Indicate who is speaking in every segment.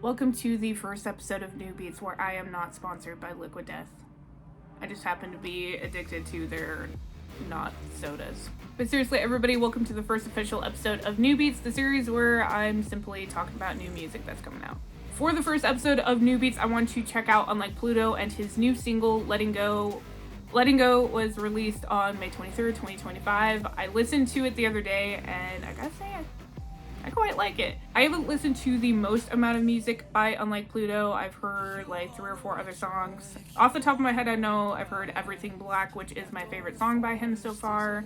Speaker 1: Welcome to the first episode of New Beats, where I am not sponsored by Liquid Death. I just happen to be addicted to their not sodas. But seriously, everybody, welcome to the first official episode of New Beats, the series where I'm simply talking about new music that's coming out. For the first episode of New Beats, I want to check out Unlike Pluto and his new single, Letting Go. Letting Go was released on May 23rd, 2025. I listened to it the other day, and I gotta say, I quite like it. I haven't listened to the most amount of music by Unlike Pluto. I've heard like 3 or 4 other songs. Off the top of my head, I know I've heard Everything Black, which is my favorite song by him so far.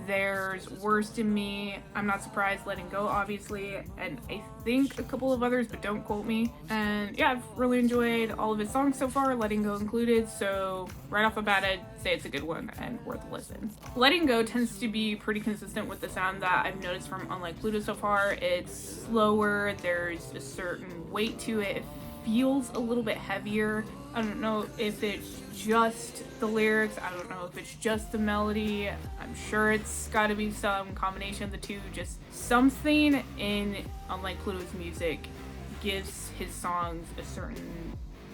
Speaker 1: There's Worst in Me, I'm Not Surprised, Letting Go, obviously, and I think a couple of others, but don't quote me. And yeah, I've really enjoyed all of his songs so far, Letting Go included, so right off the bat, I'd say it's a good one and worth a listen. Letting Go tends to be pretty consistent with the sound that I've noticed from Unlike Pluto so far. It's slower, there's a certain weight to it, it feels a little bit heavier. I don't know if it's just the lyrics, I don't know if it's just the melody. I'm sure it's got to be some combination of the two. Just something in Unlike Pluto's music gives his songs a certain,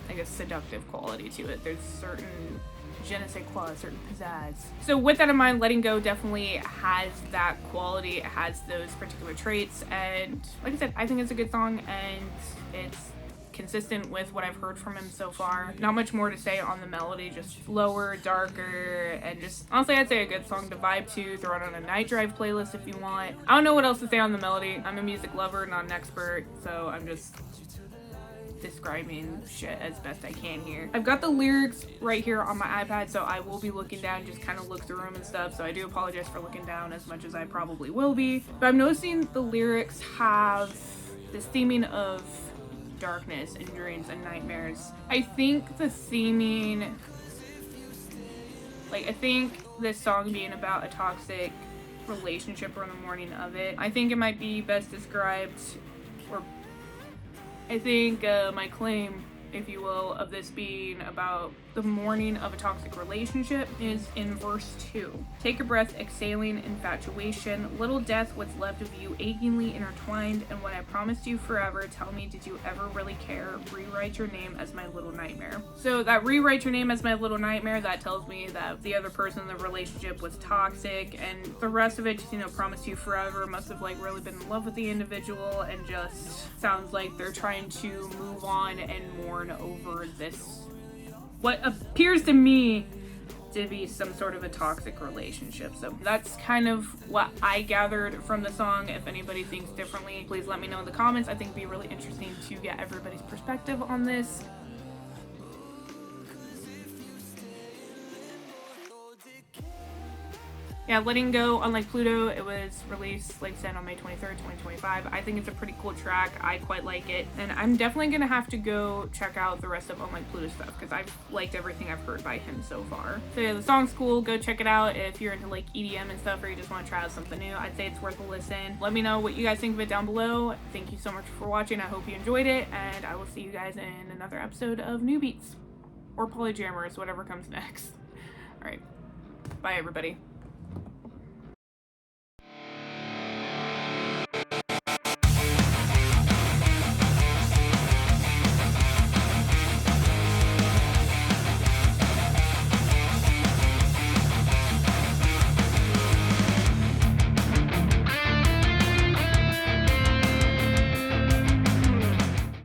Speaker 1: I guess, seductive quality to it. There's certain je ne sais quoi, certain pizzazz. So with that in mind, Letting Go definitely has that quality. It has those particular traits, and like I said, I think it's a good song, and it's consistent with what I've heard from him so far. Not much more to say on the melody, just slower, darker, and just honestly I'd say a good song to vibe to, throw it on a night drive playlist if you want. I don't know what else to say on the melody. I'm a music lover, not an expert, so I'm just describing shit as best I can here. I've got the lyrics right here on my iPad, so I will be looking down, just kind of look through them and stuff, so I do apologize for looking down as much as I probably will be. But I'm noticing the lyrics have this theming of darkness and dreams and nightmares. I think the theming, I think this song being about a toxic relationship or the morning of it, I think it might be best described, or I think my claim, if you will, of this being about the morning of a toxic relationship is in verse 2. Take a breath, exhaling infatuation, little death, what's left of you achingly intertwined, and when I promised you forever, tell me, did you ever really care? Rewrite your name as my little nightmare. So that rewrite your name as my little nightmare, that tells me that the other person in the relationship was toxic, and the rest of it just, promised you forever, must have really been in love with the individual, and just sounds like they're trying to move on and mourn over this, what appears to me to be some sort of a toxic relationship. So that's kind of what I gathered from the song. If anybody thinks differently, please let me know in the comments. I think it'd be really interesting to get everybody's perspective on this. Yeah, Letting Go, Unlike Pluto, it was released, like I said, on May 23rd, 2025. I think it's a pretty cool track. I quite like it. And I'm definitely going to have to go check out the rest of Unlike Pluto stuff, because I've liked everything I've heard by him so far. So yeah, the song's cool. Go check it out if you're into EDM and stuff, or you just want to try out something new. I'd say it's worth a listen. Let me know what you guys think of it down below. Thank you so much for watching. I hope you enjoyed it, and I will see you guys in another episode of New Beats. Or Polyjammers, whatever comes next. Alright. Bye, everybody.